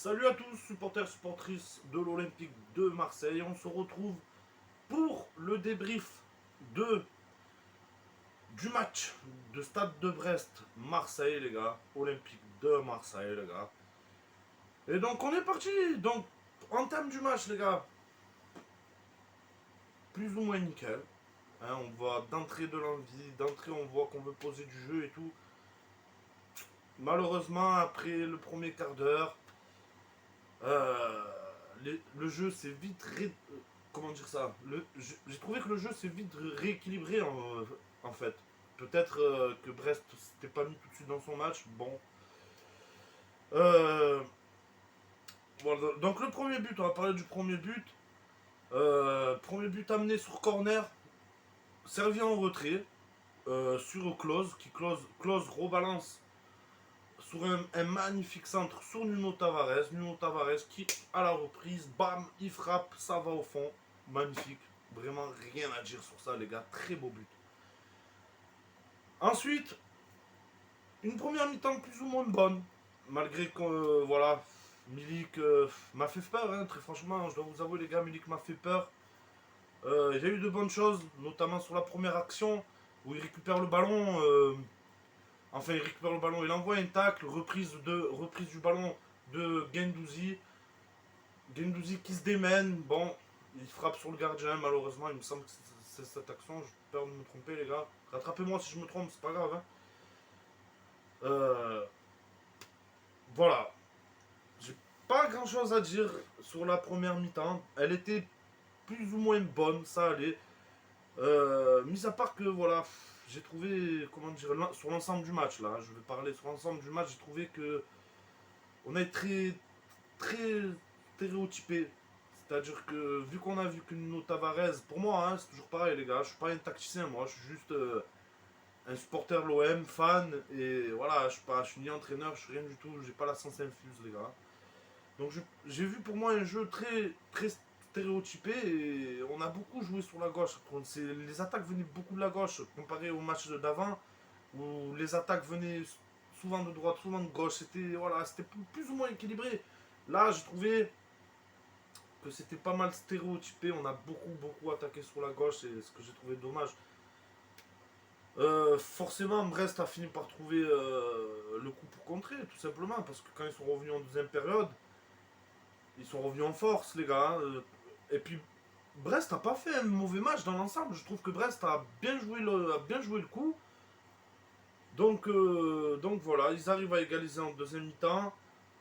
Salut à tous, supporters, supportrices de l'Olympique de Marseille. On se retrouve pour le débrief de, du match de Stade de Brest-Marseille, les gars. Olympique de Marseille, les gars. Et donc, on est parti. Donc, en termes du match, les gars, plus ou moins nickel. Hein, on voit d'entrée de l'envie, d'entrée, on voit qu'on veut poser du jeu et tout. Malheureusement, après le premier quart d'heure, Euh, le jeu s'est vite comment dire ça, j'ai trouvé que le jeu s'est vite rééquilibré en fait. Peut-être que Brest s'était pas mis tout de suite dans son match. Bon. Euh, voilà. Donc le premier but, on va parler du premier but. Premier but amené sur corner, servi en retrait, sur Close, qui Close rebalance sur un magnifique centre sur Nuno Tavares. Nuno Tavares qui, à la reprise, bam, il frappe, ça va au fond. Magnifique. Vraiment rien à dire sur ça, les gars. Très beau but. Ensuite, une première mi-temps plus ou moins bonne. Malgré que, voilà, Milik m'a fait peur, hein, très franchement. Je dois vous avouer, les gars, Milik m'a fait peur. Il y a eu de bonnes choses, notamment sur la première action où il récupère le ballon. Enfin, il récupère le ballon, il envoie un tacle, reprise du ballon de Gendouzi. Gendouzi qui se démène, bon, il frappe sur le gardien, malheureusement, il me semble que c'est cette action, j'ai peur de me tromper, les gars. Rattrapez-moi si je me trompe, c'est pas grave. Hein. Euh, voilà, j'ai pas grand chose à dire sur la première mi-temps. Elle était plus ou moins bonne, ça allait. Mis à part que, voilà, j'ai trouvé, comment dire, sur l'ensemble du match, là, je vais parler sur l'ensemble du match, j'ai trouvé que on a été très stéréotypé. C'est-à-dire que vu qu'on a vu que Nuno Tavares, pour moi, hein, c'est toujours pareil les gars, je suis pas un tacticien, moi je suis juste un supporter de l'OM, fan, et voilà, je suis ni entraîneur, je suis rien du tout, j'ai pas la sens infuse les gars. Donc j'ai vu pour moi un jeu très stéréotypé et on a beaucoup joué sur la gauche. Les attaques venaient beaucoup de la gauche comparé au match d'avant où les attaques venaient souvent de droite, souvent de gauche. C'était plus ou moins équilibré. Là, j'ai trouvé que c'était pas mal stéréotypé. On a beaucoup attaqué sur la gauche et ce que j'ai trouvé dommage. Forcément, Brest a fini par trouver le coup pour contrer, tout simplement, parce que quand ils sont revenus en deuxième période, ils sont revenus en force, les gars. Hein. Et puis, Brest n'a pas fait un mauvais match dans l'ensemble. Je trouve que Brest a bien joué le coup. Donc voilà, ils arrivent à égaliser en deuxième mi-temps.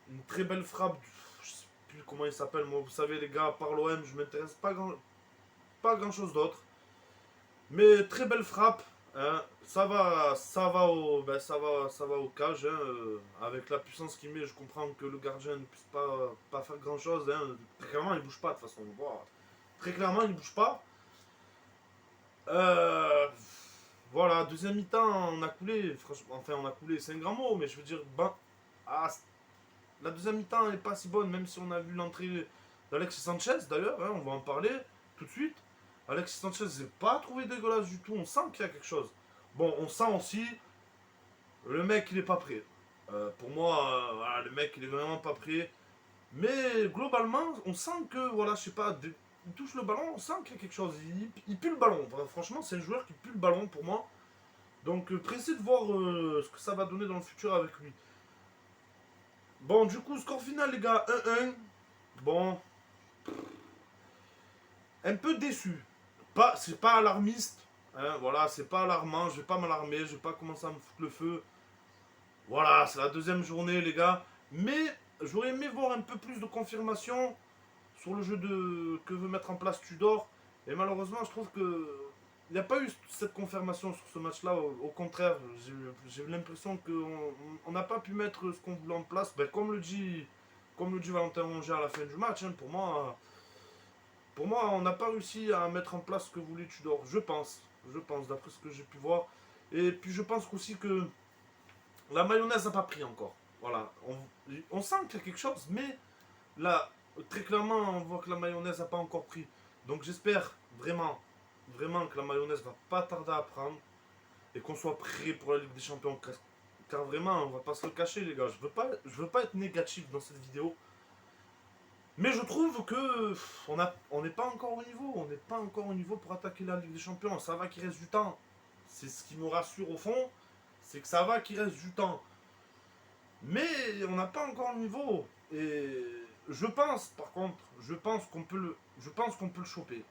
Une très belle frappe. Je sais plus comment il s'appelle. Moi, vous savez, les gars, par l'OM, je m'intéresse pas grand chose d'autre. Mais très belle frappe. Hein. Ça va au cage. Hein. Avec la puissance qu'il met, je comprends que le gardien ne puisse pas faire grand chose. Hein. Très clairement, il bouge pas de toute façon. Voilà. Très clairement, il bouge pas. Euh, voilà, deuxième mi-temps, on a coulé. Franchement, enfin, on a coulé, c'est un grand mot, mais je veux dire, ben, ah, la deuxième mi-temps n'est pas si bonne, même si on a vu l'entrée d'Alexis Sanchez d'ailleurs, hein, on va en parler tout de suite. Alexis Sanchez n'est pas trouvé dégueulasse du tout, on sent qu'il y a quelque chose. Bon, on sent aussi, le mec il est pas prêt. Pour moi, voilà, le mec il est vraiment pas prêt. Mais globalement, on sent que, voilà, je sais pas, il touche le ballon, on sent qu'il y a quelque chose. Il pue le ballon. Enfin, franchement, c'est un joueur qui pue le ballon pour moi. Donc, pressé de voir ce que ça va donner dans le futur avec lui. Bon, du coup, score final, les gars, 1-1. Bon, un peu déçu. C'est pas alarmiste. Hein, voilà, c'est pas alarmant. Je vais pas m'alarmer. Je vais pas commencer à me foutre le feu. Voilà, c'est la deuxième journée, les gars. Mais j'aurais aimé voir un peu plus de confirmation sur le jeu que veut mettre en place Tudor. Et malheureusement, je trouve que il n'y a pas eu cette confirmation sur ce match-là. Au contraire, j'ai eu l'impression qu'on n'a pas pu mettre ce qu'on voulait en place. Ben, comme le dit Valentin Rongier à la fin du match, hein, pour moi, on n'a pas réussi à mettre en place ce que voulait Tudor. Je pense, d'après ce que j'ai pu voir. Et puis je pense aussi que la mayonnaise n'a pas pris encore. Voilà, on sent qu'il y a quelque chose, mais là, très clairement, on voit que la mayonnaise n'a pas encore pris. Donc j'espère vraiment que la mayonnaise va pas tarder à prendre et qu'on soit prêt pour la Ligue des Champions. Car vraiment, on va pas se le cacher, les gars. Je veux pas être négatif dans cette vidéo. Mais je trouve que on n'est pas encore au niveau. On n'est pas encore au niveau pour attaquer la Ligue des Champions. Ça va qu'il reste du temps. C'est ce qui me rassure au fond. C'est que ça va qu'il reste du temps. Mais on n'a pas encore le niveau. Et je pense, par contre, je pense qu'on peut le choper.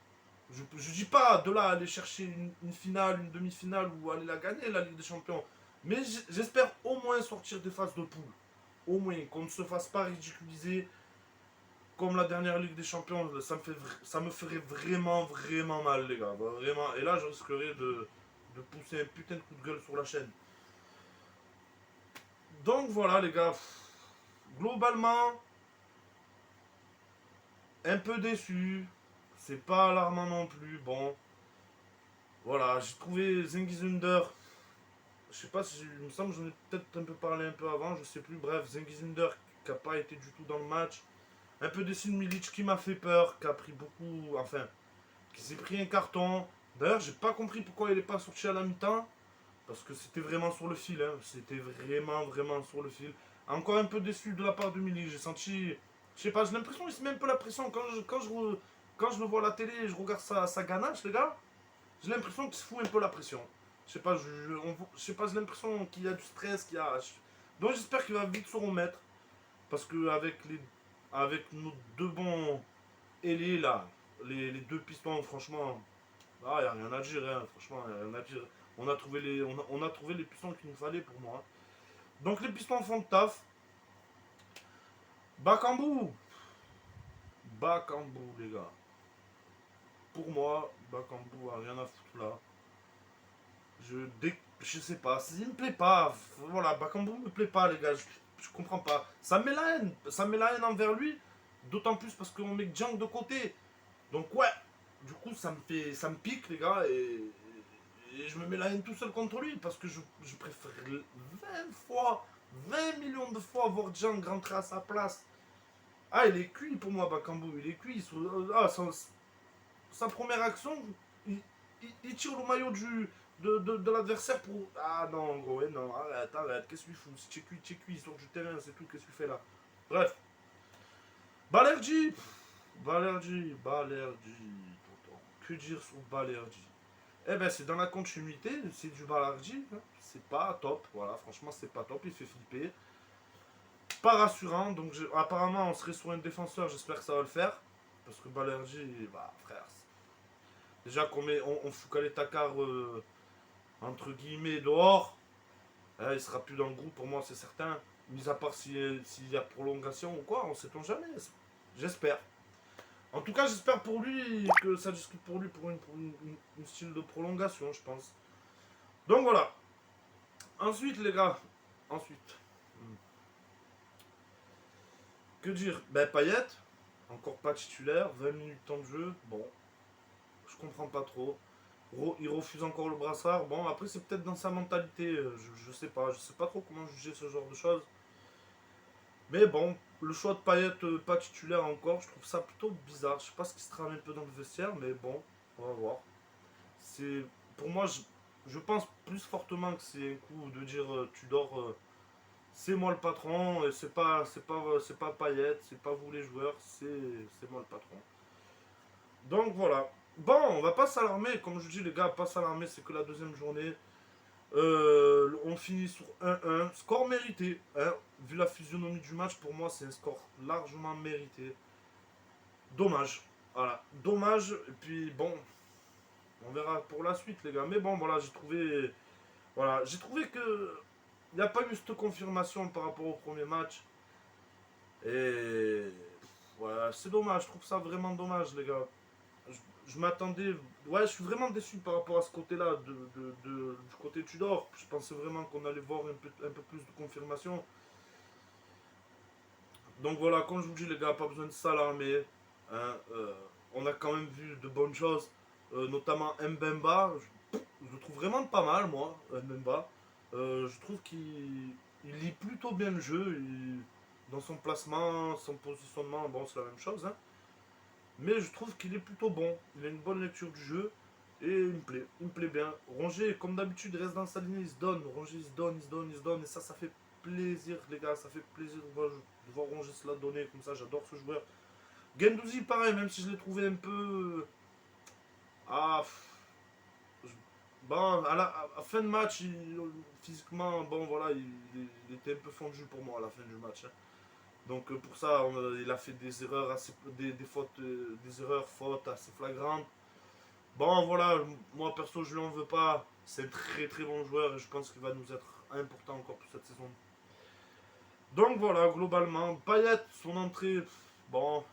Je dis pas de là aller chercher une finale, une demi-finale ou aller la gagner, la Ligue des Champions. Mais j'espère au moins sortir des phases de poule. Au moins, qu'on ne se fasse pas ridiculiser comme la dernière Ligue des Champions. Ça me ferait vraiment, vraiment mal, les gars. Vraiment. Et là, je risquerais de pousser un putain de coup de gueule sur la chaîne. Donc voilà, les gars. Globalement, un peu déçu. C'est pas alarmant non plus. Bon, voilà, j'ai trouvé Zengiz Under. Je sais pas si. Il me semble que j'en ai peut-être un peu parlé un peu avant, je sais plus. Bref, Zengiz Under qui n'a pas été du tout dans le match. Un peu déçu de Milic qui m'a fait peur, qui a pris beaucoup. Enfin, qui s'est pris un carton. D'ailleurs, j'ai pas compris pourquoi il n'est pas sorti à la mi-temps. Parce que c'était vraiment sur le fil, hein. C'était vraiment, vraiment sur le fil. Encore un peu déçu de la part de Milic. J'ai senti. Je sais pas, j'ai l'impression qu'il se met un peu la pression. Quand je le vois à la télé et je regarde sa ganache, les gars, j'ai l'impression qu'il se fout un peu la pression. Je sais pas, je sais pas, j'ai l'impression qu'il y a du stress, donc j'espère qu'il va vite se remettre. Parce que avec nos deux bons ailiers là, les deux pistons, franchement, il n'y a rien à dire, hein, franchement, y a rien à dire. On a trouvé les pistons qu'il nous fallait pour moi. Donc les pistons font le taf. Bakambu, Bakambu, les gars. Pour moi, Bakambu a rien à foutre là. Je sais pas, il me plaît pas. Voilà, Bakambu me plaît pas, les gars. Je comprends pas. Ça me met la haine. Ça me met la haine envers lui. D'autant plus parce qu'on met Jang de côté. Donc, ouais. Du coup, ça me pique, les gars. Et je me mets la haine tout seul contre lui. Parce que je préfère 20 fois, 20 millions de fois voir Jang rentrer à sa place. Ah, il est cuit pour moi, Bakambu. Il est cuit. Sa première action, il tire le maillot de l'adversaire pour. Ah non, gros, ouais, non, arrête, qu'est-ce que tu fous? Si tu es cuit, il sort du terrain, c'est tout, qu'est-ce que tu fais là? Bref. Balerji, tonton. Que dire sur Balerji? Eh ben, c'est dans la continuité, c'est du Balerji, hein. C'est pas top, voilà, franchement, c'est pas top, il fait flipper. Pas rassurant, donc apparemment, on serait sur un défenseur, j'espère que ça va le faire. Parce que Balerji, bah, frère, déjà on fout Khaled Takar entre guillemets dehors, il sera plus dans le groupe pour moi c'est certain. Mis à part s'il y a prolongation ou quoi, on sait on jamais. J'espère. En tout cas j'espère pour lui que ça discute pour lui pour une style de prolongation je pense. Donc voilà. Ensuite les gars, ensuite. Que dire? Ben Payet, encore pas titulaire, 20 minutes de temps de jeu, bon, je comprends pas trop. Il refuse encore le brassard. Bon, après, c'est peut-être dans sa mentalité. Je sais pas. Je sais pas trop comment juger ce genre de choses. Mais bon, le choix de Payet pas titulaire encore, je trouve ça plutôt bizarre. Je sais pas ce qui se trame un peu dans le vestiaire, mais bon, on va voir. C'est Pour moi, je pense plus fortement que c'est un coup de dire Tudor, c'est moi le patron, et c'est pas Payet, c'est pas vous les joueurs, c'est moi le patron. Donc voilà. Bon, on va pas s'alarmer, comme je dis les gars, pas s'alarmer, c'est que la deuxième journée. On finit sur 1-1. Score mérité. Hein. Vu la physionomie du match, pour moi, c'est un score largement mérité. Dommage. Voilà. Dommage. Et puis, bon, on verra pour la suite, les gars. Mais bon, voilà, j'ai trouvé. Voilà, j'ai trouvé que. Il n'y a pas eu cette confirmation par rapport au premier match. Et. Voilà, c'est dommage. Je trouve ça vraiment dommage, les gars. Je m'attendais. Ouais, je suis vraiment déçu par rapport à ce côté-là, du côté Tudor. Je pensais vraiment qu'on allait voir un peu plus de confirmation. Donc voilà, comme je vous dis, les gars, pas besoin de s'alarmer. Hein, on a quand même vu de bonnes choses, notamment Mbemba. Je le trouve vraiment pas mal, moi, Mbemba. Je trouve qu'il lit plutôt bien le jeu. Dans son placement, son positionnement, bon, c'est la même chose. Hein. Mais je trouve qu'il est plutôt bon. Il a une bonne lecture du jeu. Et il me plaît bien. Rongier, comme d'habitude, reste dans sa ligne, il se donne. Rongier, il se donne, il se donne, il se donne. Et ça fait plaisir, les gars. Ça fait plaisir de voir Rongier se la donner comme ça. J'adore ce joueur. Guendouzi, pareil, même si je l'ai trouvé un peu. Ah. Bon, à fin de match, physiquement, bon voilà, il était un peu fondu pour moi à la fin du match, hein. Donc pour ça, il a fait des erreurs assez, des fautes, des erreurs fautes assez flagrantes. Bon voilà, moi perso je lui en veux pas. C'est un très très bon joueur et je pense qu'il va nous être important encore pour cette saison. Donc voilà, globalement, Payet, son entrée, bon,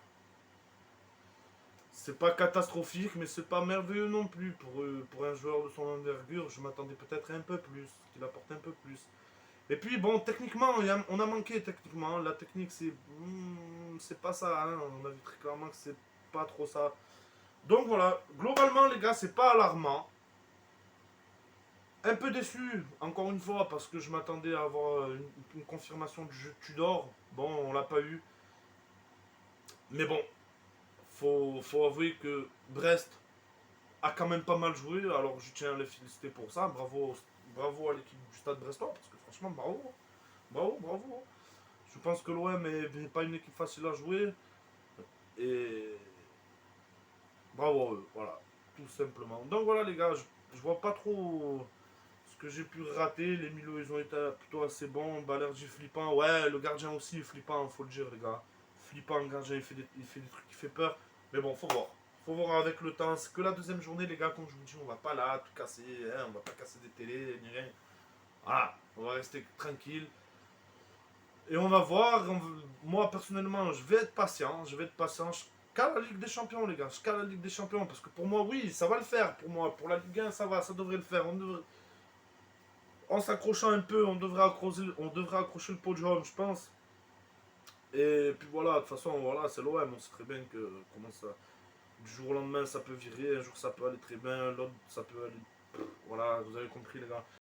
c'est pas catastrophique, mais c'est pas merveilleux non plus pour un joueur de son envergure. Je m'attendais peut-être un peu plus, qu'il apporte un peu plus. Et puis bon, techniquement, on a manqué techniquement. La technique, c'est pas ça, hein. On a vu très clairement que c'est pas trop ça. Donc voilà, globalement les gars, c'est pas alarmant. Un peu déçu, encore une fois, parce que je m'attendais à avoir une confirmation du jeu Tudor. Bon, on l'a pas eu. Mais bon, faut avouer que Brest a quand même pas mal joué. Alors je tiens à les féliciter pour ça. Bravo à l'équipe du Stade Brestois, parce que franchement, bravo. Bravo. Je pense que l'OM n'est pas une équipe facile à jouer. Et bravo à eux, voilà, tout simplement. Donc voilà les gars, je vois pas trop ce que j'ai pu rater. Les milieux ils ont été plutôt assez bons. Balerdi flippant, ouais, le gardien aussi est flippant, faut le dire les gars. Flippant, le gardien il fait des trucs qui fait peur. Mais bon, faut voir. Faut voir avec le temps. C'est que la deuxième journée les gars, comme je vous dis, on va pas là tout casser, hein, on va pas casser des télés ni rien. Voilà, on va rester tranquille. Et on va voir. Moi, personnellement, je vais être patient. Je vais être patient. Je cale la Ligue des Champions, les gars. Je cale la Ligue des Champions. Parce que pour moi, oui, ça va le faire. Pour moi, pour la Ligue 1, ça va. Ça devrait le faire. En s'accrochant un peu, on devrait accrocher le podium, je pense. Et puis voilà, de toute façon, voilà, c'est l'OM. On sait très bien que comment ça. Du jour au lendemain, ça peut virer. Un jour, ça peut aller très bien. L'autre, ça peut aller. Voilà, vous avez compris, les gars.